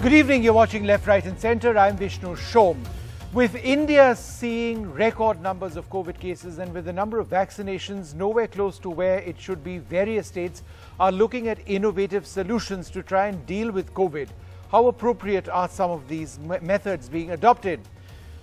Good evening, you're watching Left, Right and Centre. I'm Vishnu Shom. With India seeing record numbers of COVID cases and with the number of vaccinations nowhere close to where it should be, various states are looking at innovative solutions to try and deal with COVID. How appropriate are some of these methods being adopted?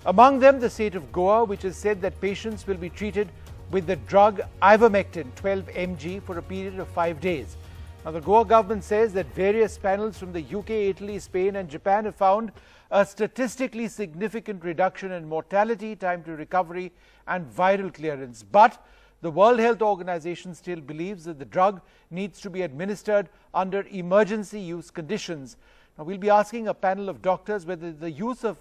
Among them, the state of Goa, which has said that patients will be treated with the drug Ivermectin 12 mg for a period of 5 days. Now, the Goa government says that various panels from the UK, Italy, Spain and Japan have found a statistically significant reduction in mortality, time to recovery and viral clearance. But the World Health Organization still believes that the drug needs to be administered under emergency use conditions. Now, we'll be asking a panel of doctors whether the use of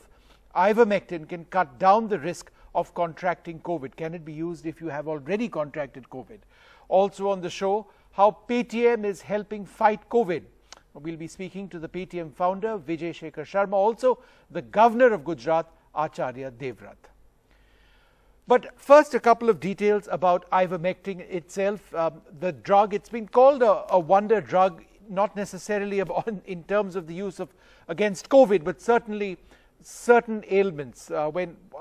Ivermectin can cut down the risk of contracting COVID. Can it be used if you have already contracted COVID? Also on the show, how Paytm is helping fight COVID. We'll be speaking to the Paytm founder, Vijay Shekhar Sharma, also the governor of Gujarat, Acharya Devvrat. But first, a couple of details about Ivermectin itself. The drug, it's been called a wonder drug, not necessarily in terms of the use of against COVID, but certainly certain ailments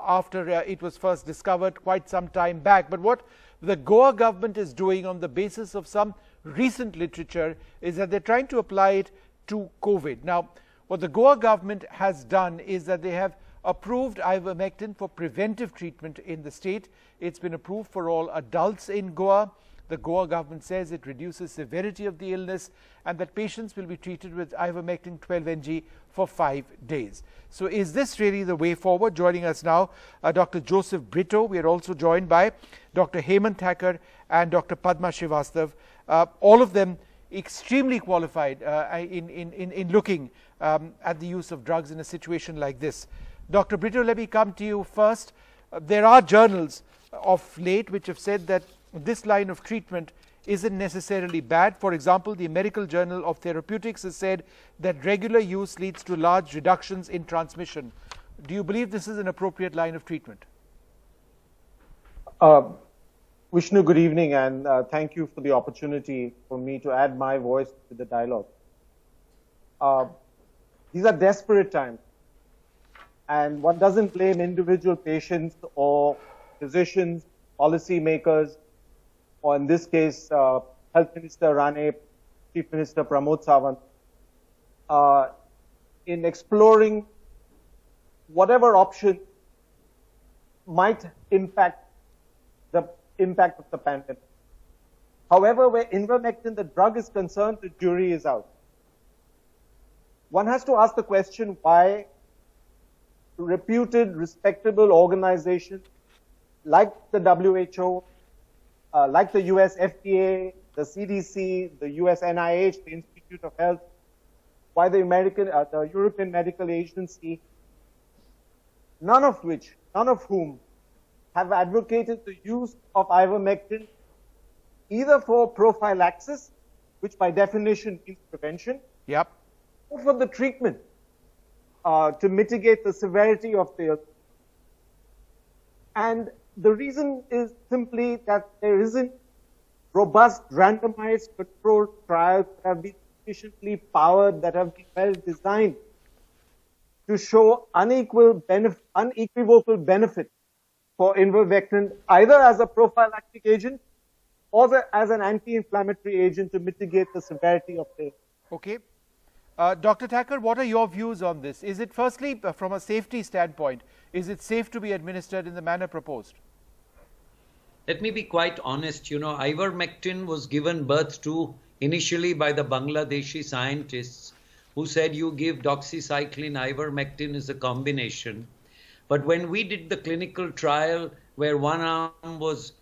after it was first discovered quite some time back. But what the Goa government is doing on the basis of some recent literature is that they're trying to apply it to COVID. Now, what the Goa government has done is that they have approved Ivermectin for preventive treatment in the state. It's been approved for all adults in Goa. The Goa government says it reduces severity of the illness and that patients will be treated with Ivermectin 12 mg for 5 days. So is this really the way forward? Joining us now, Dr. Joseph Brito. We are also joined by Dr. Hemant Thakur and Dr. Padma Srivastav. All of them extremely qualified in looking at the use of drugs in a situation like this. Dr. Brito, let me come to you first. There are journals of late which have said that this line of treatment isn't necessarily bad. For example, the American Journal of Therapeutics has said that regular use leads to large reductions in transmission. Do you believe this is an appropriate line of treatment? Vishnu, good evening, and thank you for the opportunity for me to add my voice to the dialogue. These are desperate times, and one doesn't blame individual patients or physicians, policymakers, or in this case, Health Minister Rane, Chief Minister Pramod Sawant, in exploring whatever option might impact the impact of the pandemic. However, where Ivermectin, the drug, is concerned, the jury is out. One has to ask the question why reputed, respectable organizations like the WHO, like the US FDA, the CDC, the US NIH, the Institute of Health, why the European Medical Agency, none of whom have advocated the use of Ivermectin either for prophylaxis, which by definition means prevention, yep, or for the treatment to mitigate the severity of the illness. And the reason is simply that there isn't robust randomized controlled trials that have been sufficiently powered, that have been well designed to show unequivocal benefit for Ivermectin, either as a prophylactic agent or as an anti-inflammatory agent to mitigate the severity of the. Okay. Dr. Thakur, what are your views on this? Is it, firstly, from a safety standpoint, is it safe to be administered in the manner proposed? Let me be quite honest. You know, Ivermectin was given birth to initially by the Bangladeshi scientists who said you give doxycycline, Ivermectin is a combination. But when we did the clinical trial where one arm was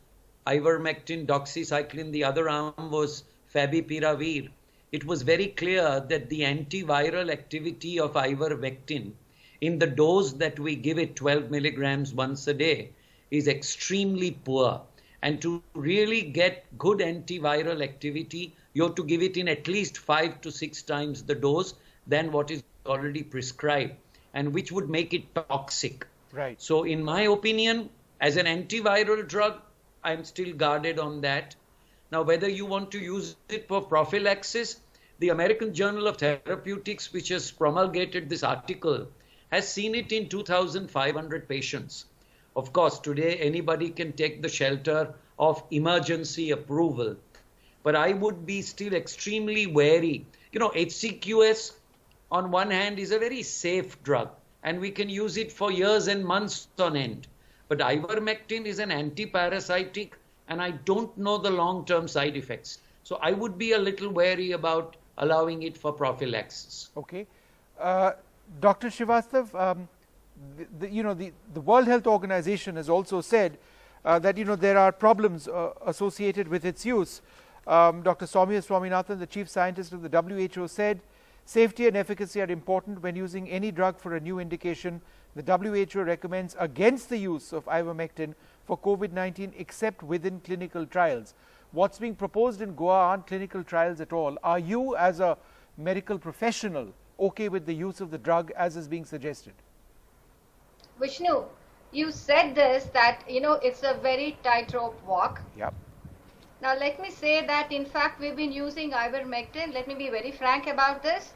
Ivermectin, doxycycline, the other arm was favipiravir, it was very clear that the antiviral activity of Ivermectin in the dose that we give it, 12 milligrams once a day, is extremely poor. And to really get good antiviral activity, you have to give it in at least 5 to 6 times the dose than what is already prescribed, and which would make it toxic. Right. So in my opinion, as an antiviral drug, I'm still guarded on that. Now, whether you want to use it for prophylaxis, The American Journal of Therapeutics, which has promulgated this article, has seen it in 2,500 patients. Of course, today anybody can take the shelter of emergency approval, but I would be still extremely wary. You know, HCQS on one hand is a very safe drug and we can use it for years and months on end. But ivermectin is an antiparasitic and I don't know the long-term side effects. So I would be a little wary about allowing it for prophylaxis. Okay. Dr. Srivastav, the World Health Organization has also said that, there are problems associated with its use. Dr. Soumya Swaminathan, the chief scientist of the WHO, said safety and efficacy are important when using any drug for a new indication. The WHO recommends against the use of ivermectin for COVID-19 except within clinical trials. What's being proposed in Goa aren't clinical trials at all. Are you, as a medical professional, okay with the use of the drug as is being suggested? Vishnu, you said this, that, it's a very tightrope walk. Yep. Now, let me say that, in fact, we've been using ivermectin. Let me be very frank about this.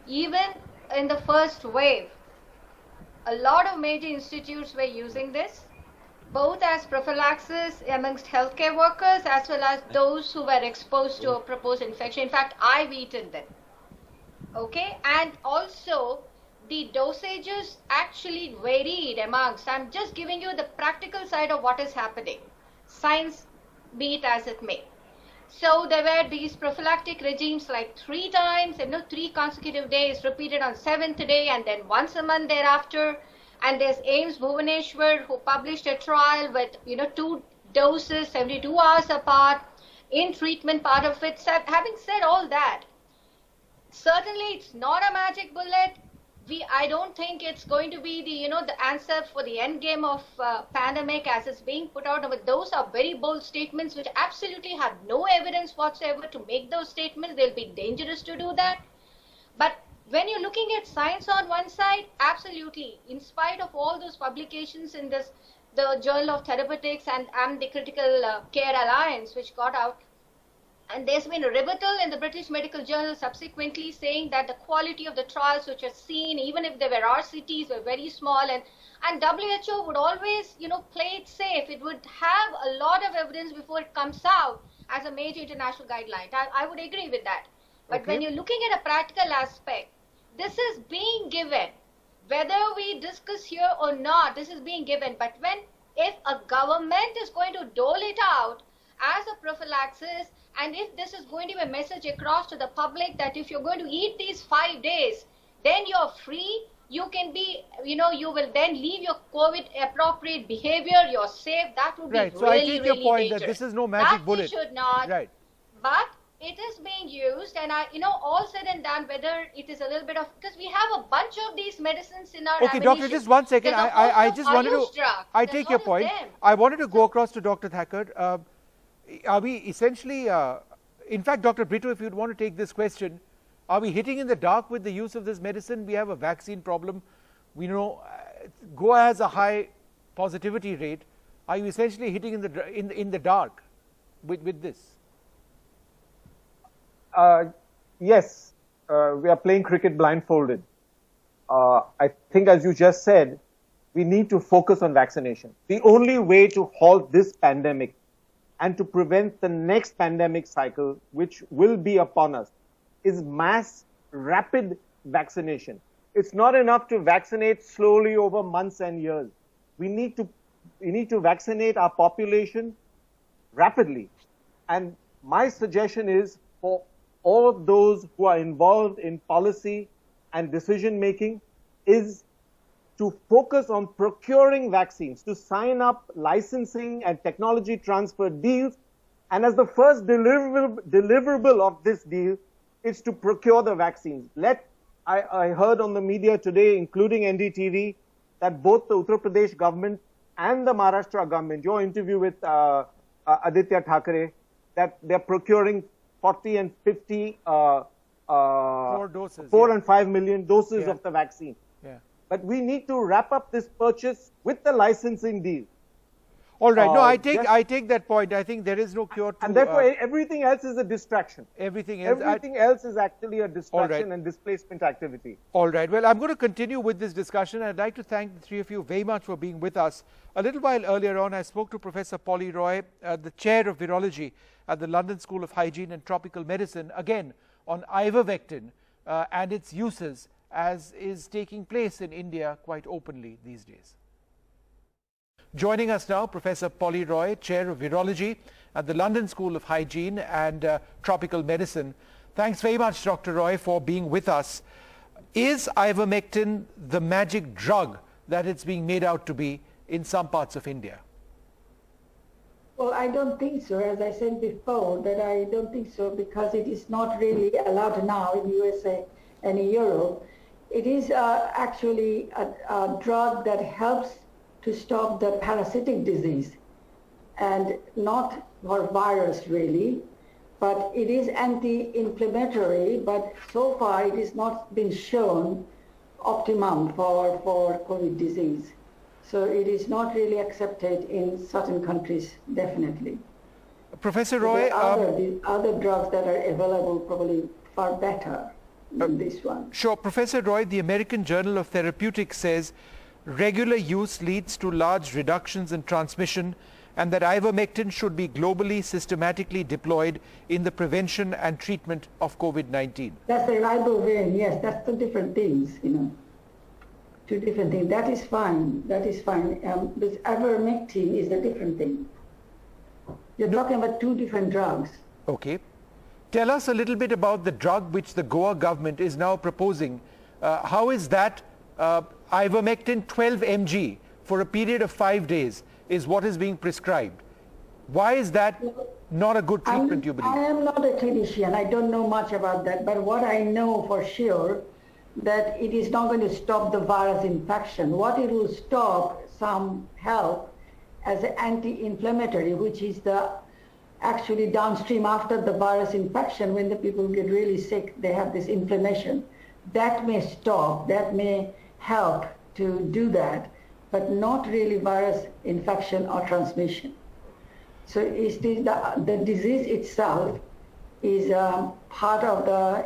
Even in the first wave, a lot of major institutes were using this, both as prophylaxis amongst healthcare workers as well as those who were exposed to a proposed infection. In fact, I've eaten them. Okay, and also the dosages actually varied amongst. I'm just giving you the practical side of what is happening. Science be it as it may. So there were these prophylactic regimes like 3 times, 3 consecutive days repeated on 7th day and then once a month thereafter. And there's AIIMS Bhubaneswar who published a trial with 2 doses 72 hours apart in treatment part of it. So having said all that, certainly it's not a magic bullet. I don't think it's going to be the answer for the end game of pandemic as it's being put out. But those are very bold statements which absolutely have no evidence whatsoever to make those statements. They'll be dangerous to do that. But when you're looking at science on one side, absolutely, in spite of all those publications in the Journal of Therapeutics and the Critical Care Alliance which got out, and there's been a rebuttal in the British Medical Journal subsequently saying that the quality of the trials which are seen, even if there were RCTs, were very small, and WHO would always, play it safe. It would have a lot of evidence before it comes out as a major international guideline. I would agree with that. But when you're looking at a practical aspect, this is being given. Whether we discuss here or not, this is being given. But if a government is going to dole it out as a prophylaxis, and if this is going to be a message across to the public that if you're going to eat these 5 days, then you're free, you can be, you will then leave your COVID appropriate behavior, you're safe, that would be right. really, So I take your point dangerous. that this is no magic bullet. That should not. Right. But it is being used, and all said and done, whether it is a little bit of, because we have a bunch of these medicines in our Okay, doctor, just 1 second. I just wanted to, I take your point. I wanted to go across to Dr. Thakur. Are we essentially, in fact, Dr. Brito, if you'd want to take this question, are we hitting in the dark with the use of this medicine? We have a vaccine problem. We know Goa has a high positivity rate. Are you essentially hitting in the dark with this? Yes, we are playing cricket blindfolded. I think, as you just said, we need to focus on vaccination. The only way to halt this pandemic and to prevent the next pandemic cycle, which will be upon us, is mass, rapid vaccination. It's not enough to vaccinate slowly over months and years. We need to vaccinate our population rapidly. And my suggestion is for all those who are involved in policy and decision making is to focus on procuring vaccines, to sign up licensing and technology transfer deals. And as the first deliverable of this deal, is to procure the vaccines. I heard on the media today, including NDTV, that both the Uttar Pradesh government and the Maharashtra government, your interview with Aditya Thackeray, that they're procuring 40 and 50, 4 and 5 million doses of the vaccine. Yeah. But we need to wrap up this purchase with the licensing deal. All right. No, I take that point. I think there is no cure to... And therefore, everything else is a distraction. Everything else is actually a distraction right. and displacement activity. All right. Well, I'm going to continue with this discussion. I'd like to thank the three of you very much for being with us. A little while earlier on, I spoke to Professor Polly Roy, the Chair of Virology at the London School of Hygiene and Tropical Medicine, again on Ivermectin and its uses, as is taking place in India quite openly these days. Joining us now, Professor Polly Roy, Chair of Virology at the London School of Hygiene and Tropical Medicine. Thanks very much, Dr. Roy, for being with us. Is Ivermectin the magic drug that it's being made out to be in some parts of India? Well, I don't think so. As I said before, that I don't think so, because it is not really allowed now in USA and in Europe. It is actually a drug that helps to stop the parasitic disease, and not for virus really, but it is anti-inflammatory, but so far it has not been shown optimum for COVID disease. So it is not really accepted in certain countries, definitely. Professor Roy, the other drugs that are available probably far better than this one. Sure. Professor Roy, the American Journal of Therapeutics says regular use leads to large reductions in transmission, and that ivermectin should be globally systematically deployed in the prevention and treatment of COVID-19. That's the ribavirin, yes, that's two different things, you know. Two different things. That is fine, that is fine. But ivermectin is a different thing. You're talking about two different drugs. Okay. Tell us a little bit about the drug which the Goa government is now proposing. How is that ivermectin 12 mg for a period of 5 days is what is being prescribed? Why is that not a good treatment, you believe? I am not a clinician. I don't know much about that. But what I know for sure, that it is not going to stop the virus infection. What it will stop, some help as an anti-inflammatory, which is the actually downstream after the virus infection, when the people get really sick, they have this inflammation. That may stop, that may help to do that, but not really virus infection or transmission. So it's the disease itself is part of the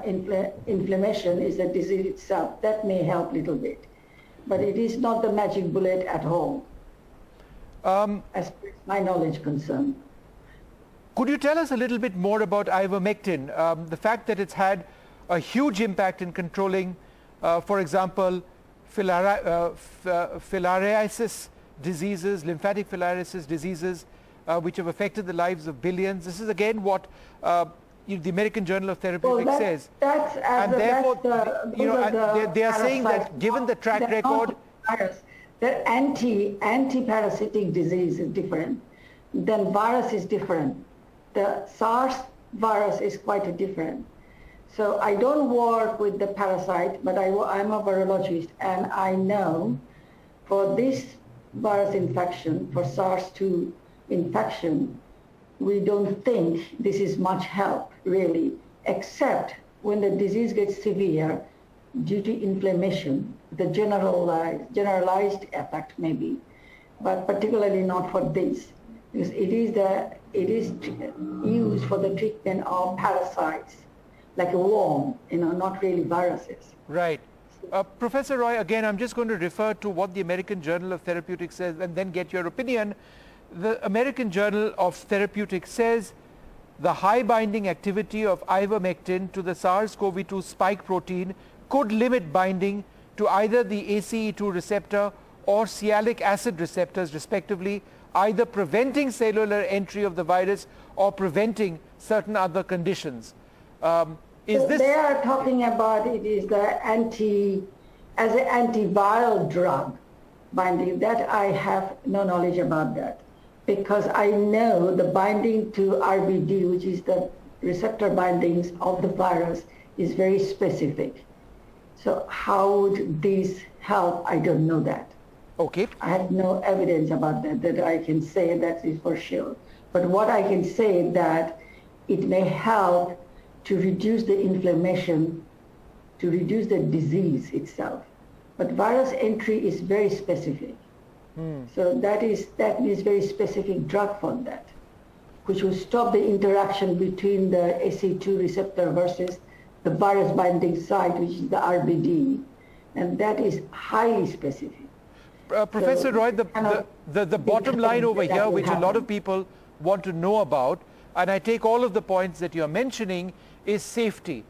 inflammation, is the disease itself. That may help a little bit, but it is not the magic bullet at all, as far as my knowledge concerned. Could you tell us a little bit more about ivermectin? The fact that it's had a huge impact in controlling, for example, filariasis diseases, lymphatic filariasis diseases, which have affected the lives of billions. This is again what the American Journal of Therapeutics says. And therefore, they are saying that given the track record... The anti-parasitic disease is different. Then virus is different. The SARS virus is quite different. So I don't work with the parasite, but I'm a virologist, and I know for this virus infection, for SARS-2 infection, we don't think this is much help, really, except when the disease gets severe due to inflammation, the generalized effect maybe, but particularly not for this, because it is used for the treatment of parasites, like a worm, not really viruses. Right. Professor Roy, again, I'm just going to refer to what the American Journal of Therapeutics says and then get your opinion. The American Journal of Therapeutics says the high binding activity of ivermectin to the SARS-CoV-2 spike protein could limit binding to either the ACE2 receptor or sialic acid receptors respectively, either preventing cellular entry of the virus or preventing certain other conditions. They are talking about it is the as an antiviral drug binding. That I have no knowledge about that, because I know the binding to RBD, which is the receptor bindings of the virus, is very specific. So how would this help? I don't know that. Okay. I have no evidence about that I can say that is for sure. But what I can say that it may help to reduce the inflammation, to reduce the disease itself. But virus entry is very specific. So that needs very specific drug for that, which will stop the interaction between the ACE2 receptor versus the virus binding site, which is the RBD, and that is highly specific. Professor Roy, the bottom line over here, which a lot of people want to know about, and I take all of the points that you're mentioning, is safety.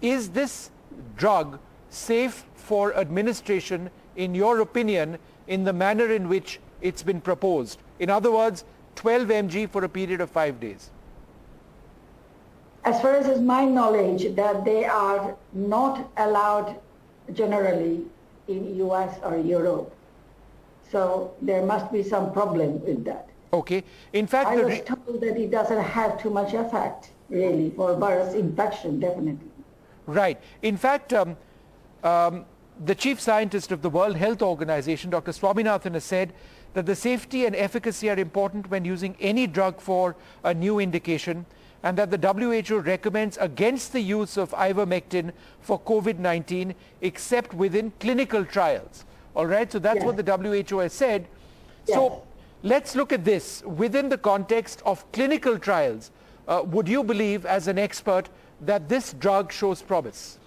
Is this drug safe for administration, in your opinion, in the manner in which it's been proposed? In other words, 12 mg for a period of 5 days. As far as is my knowledge, that they are not allowed generally in US or Europe. So there must be some problem with that. Okay. In fact, I was told that it doesn't have too much effect, really, for virus infection, definitely. Right. In fact, the chief scientist of the World Health Organization, Dr. Swaminathan, has said that the safety and efficacy are important when using any drug for a new indication, and that the WHO recommends against the use of ivermectin for COVID-19 except within clinical trials. All right, so that's what the WHO has said. So let's look at this within the context of clinical trials. Would you believe, as an expert, that this drug shows promise?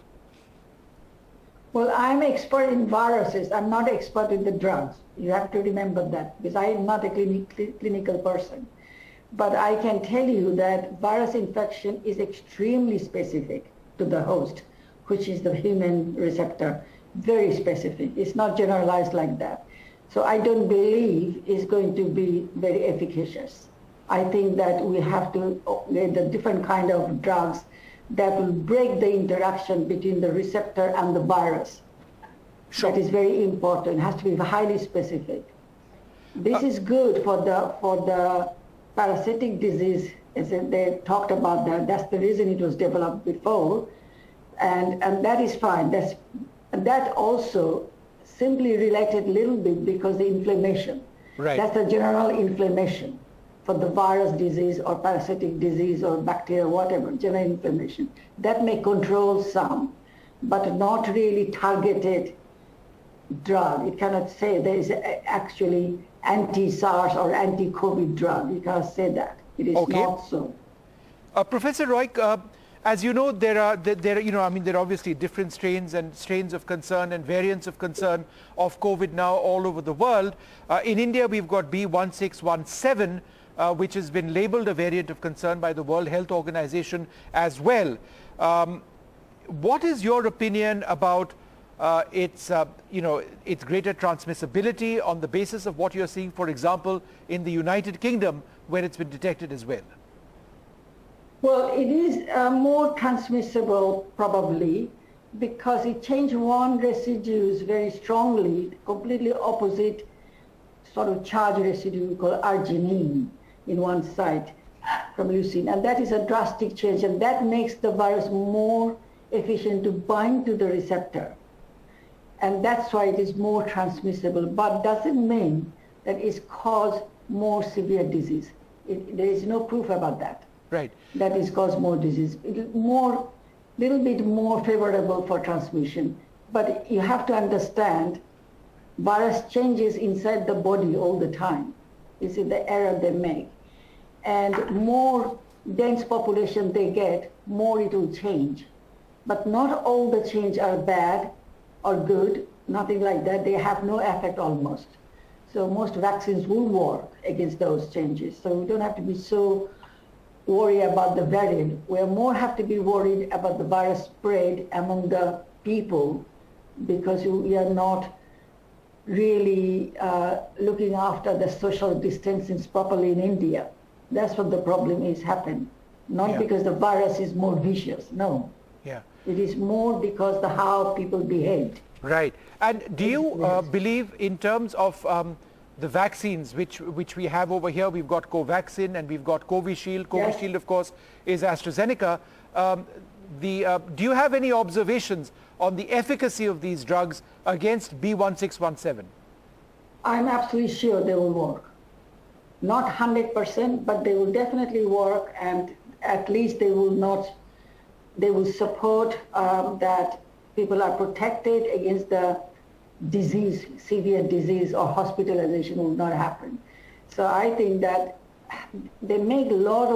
Well, I'm expert in viruses. I'm not expert in the drugs. You have to remember that, because I am not a clinical person. But I can tell you that virus infection is extremely specific to the host, which is the human receptor. Very specific. It's not generalized like that. So I don't believe it's going to be very efficacious. I think that we have to get the different kind of drugs that will break the interaction between the receptor and the virus. Sure. That is very important. It has to be highly specific. This is good for the parasitic disease, as they talked about that. That's the reason it was developed before, and that is fine. That also simply related a little bit because the inflammation. Right. That's the general inflammation for the virus disease or parasitic disease or bacteria, whatever, general inflammation. That may control some, but not really targeted drug. It cannot say there is actually anti-SARS or anti-COVID drug. You cannot say that. It is not so. Professor Roy, as you know, there are obviously different strains and strains of concern and variants of concern of COVID now all over the world. In India, we've got B1617, which has been labeled a variant of concern by the World Health Organization as well. What is your opinion about its greater transmissibility on the basis of what you're seeing, for example, in the United Kingdom, where it's been detected as well? Well, it is more transmissible probably because it changed one residues very strongly, completely opposite sort of charged residue we call arginine in one site from leucine. And that is a drastic change, and that makes the virus more efficient to bind to the receptor. And that's why it is more transmissible, but doesn't mean that it's caused more severe disease. There is no proof about that. Right. That is cause more disease. Little bit more favorable for transmission. But you have to understand, virus changes inside the body all the time. This is the error they make. And more dense population they get, more it will change. But not all the change are bad or good, nothing like that. They have no effect almost. So most vaccines will work against those changes. So we don't have to be so worry about the variant. We have to be worried about the virus spread among the people, because we are not really looking after the social distancing properly in India. That's what the problem is happening. Not because the virus is more vicious, no. Yeah. It is more because how people behaved. Right. And do you believe, in terms of the vaccines which we have over here, we've got Covaxin and we've got Covishield. Covishield, of course, is AstraZeneca. Do you have any observations on the efficacy of these drugs against B1617? I'm absolutely sure they will work. Not 100%, but they will definitely work, and at least they will support that people are protected against the disease, severe disease or hospitalization would not happen. So I think that they make a lot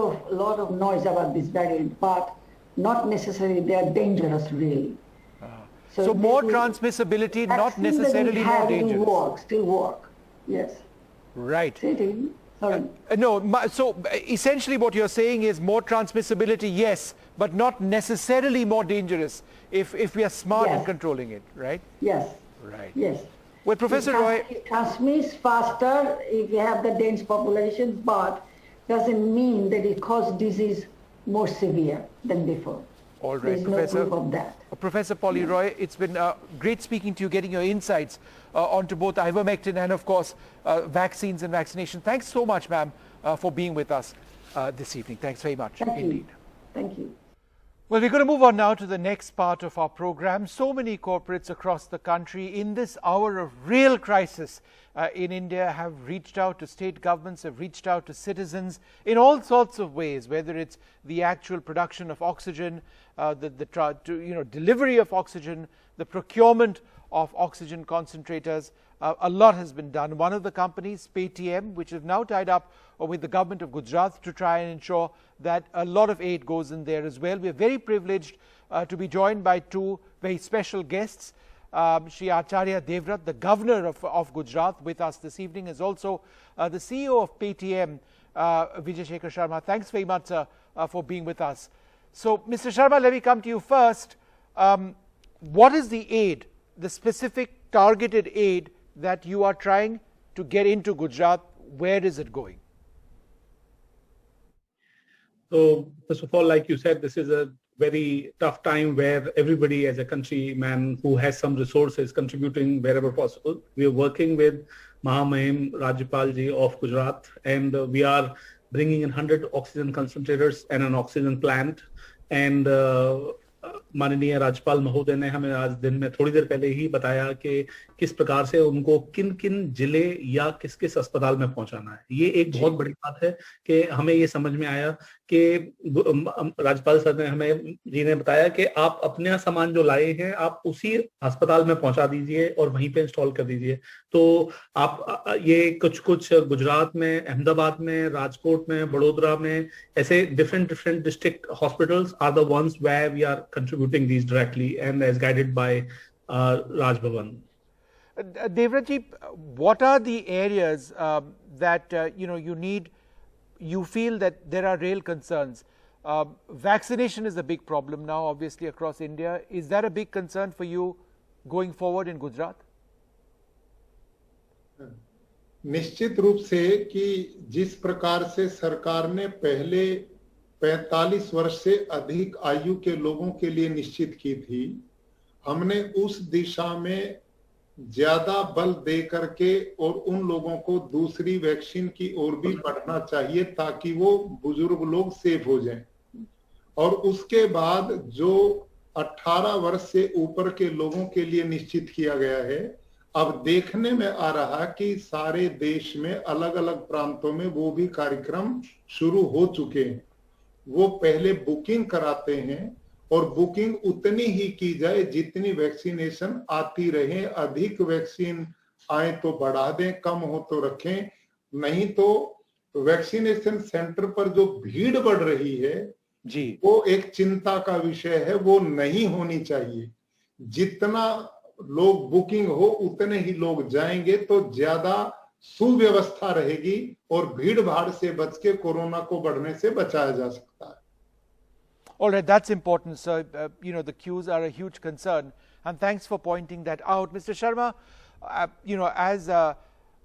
of noise about this variant, but not necessarily they are dangerous really. So more transmissibility, not necessarily more dangerous. Still work, yes. Right. Sorry. So essentially what you're saying is more transmissibility, yes, but not necessarily more dangerous if we are smart in controlling it, right? Yes. Right. Yes. Well, Professor Roy... It transmits faster if you have the dense population, but doesn't mean that it causes disease more severe than before. All right, There's Professor. no proof of that. Professor Polly Roy, it's been great speaking to you, getting your insights onto both ivermectin and, of course, vaccines and vaccination. Thanks so much, ma'am, for being with us this evening. Thanks very much indeed. Thank you. Well, we're going to move on now to the next part of our program. So many corporates across the country in this hour of real crisis in India have reached out to state governments, have reached out to citizens in all sorts of ways, whether it's the actual production of oxygen, delivery of oxygen, the procurement of oxygen concentrators. A lot has been done. One of the companies, Paytm, which is now tied up with the government of Gujarat to try and ensure that a lot of aid goes in there as well. We are very privileged to be joined by two very special guests. Shri Acharya Devrat, the governor of Gujarat, with us this evening, is also the CEO of Paytm, Vijay Shekhar Sharma. Thanks very much, sir, for being with us. So, Mr. Sharma, let me come to you first. What is the aid, the specific targeted aid that you are trying to get into Gujarat? Where is it going? So, first of all, like you said, this is a very tough time where everybody as a countryman who has some resources contributing wherever possible. We are working with Mahamahim Rajyapal ji of Gujarat, and we are bringing in 100 oxygen concentrators and an oxygen plant. And माननीय राज्यपाल महोदय ने हमें आज दिन में थोड़ी देर पहले ही बताया कि किस प्रकार से उनको किन किन जिले या किस किस अस्पताल में पहुंचाना है। ये एक बहुत बड़ी बात है कि हमें ये समझ में आया कि राज्यपाल सर ने हमें जी ने बताया कि आप अपना सामान जो लाए हैं आप उसी अस्पताल में पहुंचा दीजिए और वहीं पे इंस्टॉल कर दीजिए। तो आप ये कुछ गुजरात में, अहमदाबाद में, राजकोट में, बड़ोदरा में ऐसे different district hospitals are the ones where we are contributing these directly and as guided by Raj Bhavan. Devratji, what are the areas that you feel that there are real concerns? Vaccination is a big problem now, obviously, across India. Is that a big concern for you going forward in Gujarat? निश्चित रूप से कि जिस प्रकार से सरकार ने पहले 45 वर्ष से अधिक आयु के लोगों के लिए निश्चित की थी, हमने उस दिशा में ज्यादा बल दे करके और उन लोगों को दूसरी वैक्सीन की ओर भी बढ़ना चाहिए ताकि वो बुजुर्ग लोग सेफ हो जाएं। और उसके बाद जो 18 वर्ष से ऊपर के लोगों के लिए निश्चित किया गया है, अब देखने में आ रहा कि सारे देश में अलग अलग प्रांतों में वो भी कार्यक्रम शुरू हो चुके हैं। वो पहले बुकिंग कराते हैं और बुकिंग उतनी ही की जाए जितनी वैक्सीनेशन आती रहे। अधिक वैक्सीन आए तो बढ़ा दें, कम हो तो रखें, नहीं तो वैक्सीनेशन सेंटर पर जो भीड़ बढ़ रही है जी, वो एक चिंता का विषय है, वो नहीं होनी चाहिए। जितना लोग बुकिंग हो उतने ही लोग जाएंगे तो ज्यादा सुव्यवस्था रहेगी और भीड़ भाड़ से बच के कोरोना को बढ़ने से बचाया जा सकता है। All right, that's important, sir. The queues are a huge concern, and thanks for pointing that out. Mr. Sharma, as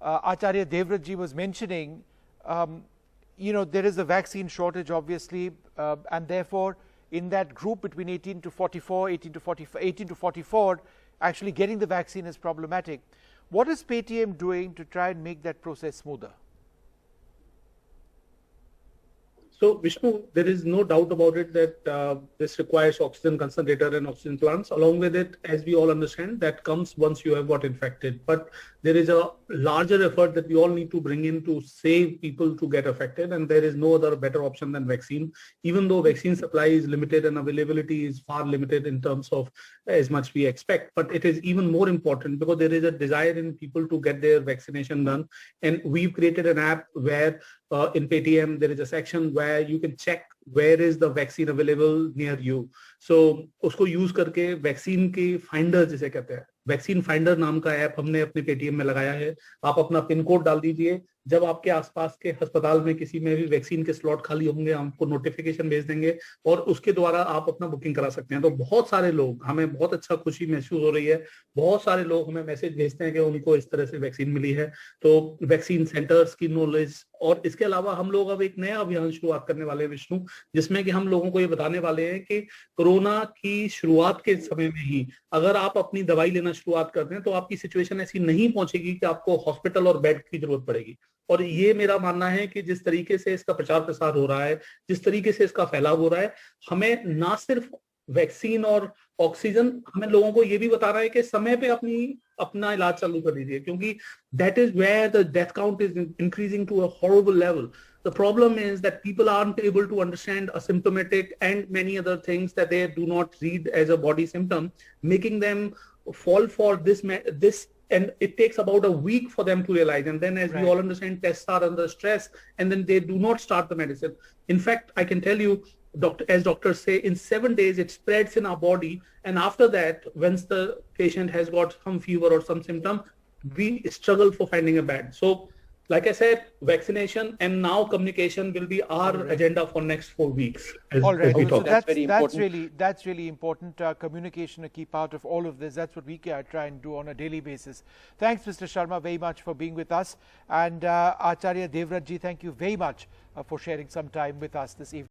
Acharya Devrat ji was mentioning, there is a vaccine shortage, obviously, and therefore, in that group between 18 to 44, actually getting the vaccine is problematic. What is Paytm doing to try and make that process smoother? So, Vishnu, there is no doubt about it that this requires oxygen concentrator and oxygen plants. Along with it, as we all understand, that comes once you have got infected. But there is a larger effort that we all need to bring in to save people to get affected, and there is no other better option than vaccine. Even though vaccine supply is limited and availability is far limited in terms of as much we expect, but it is even more important because there is a desire in people to get their vaccination done. And we've created an app where in Paytm, there is a section where you can check where is the vaccine available near you. So उसको use करके vaccine के finder जिसे कहते हैं, vaccine finder नाम का app हमने अपने पेटीएम में लगाया है। आप अपना पिन कोड डाल दीजिए, जब आपके आसपास के अस्पताल में किसी में भी वैक्सीन के स्लॉट खाली होंगे, हमको नोटिफिकेशन भेज देंगे और उसके द्वारा आप अपना बुकिंग करा सकते हैं। तो बहुत सारे लोग, हमें बहुत अच्छा खुशी महसूस हो रही है, बहुत सारे लोग हमें मैसेज भेजते हैं कि उनको इस तरह से वैक्सीन मिली है। तो वैक्सीन सेंटर्स की नॉलेज, और इसके अलावा हम लोग अब एक नया अभियान शुरुआत करने वाले हैं विष्णु, जिसमें कि हम लोगों को ये बताने वाले हैं कि कोरोना की शुरुआत के समय में ही अगर आप अपनी दवाई लेना शुरुआत करते हैं तो आपकी सिचुएशन ऐसी नहीं पहुंचेगी कि आपको हॉस्पिटल और बेड की जरूरत पड़ेगी। और ये मेरा मानना है कि जिस तरीके से इसका प्रचार प्रसार हो रहा है, जिस तरीके से इसका फैलाव हो रहा है, हमें ना सिर्फ वैक्सीन और ऑक्सीजन, हमें लोगों को ये भी बताना है कि समय पे अपना इलाज चालू कर दीजिए, क्योंकि that is where the death count is increasing to a horrible level. The problem is that people aren't able to understand asymptomatic and many other things that they do not read as a body symptom, making them fall for this, and it takes about a week for them to realize. And then, as we all understand, tests are under stress, and then they do not start the medicine. In fact, I can tell you, as doctors say, in 7 days it spreads in our body, and after that, once the patient has got some fever or some symptom, we struggle for finding a bed. So, like I said, vaccination and now communication will be our agenda for next 4 weeks. All right. So that's really important. Communication, a key part of all of this. That's what we try and do on a daily basis. Thanks, Mr. Sharma, very much for being with us. And Acharya Devrat ji, thank you very much for sharing some time with us this evening.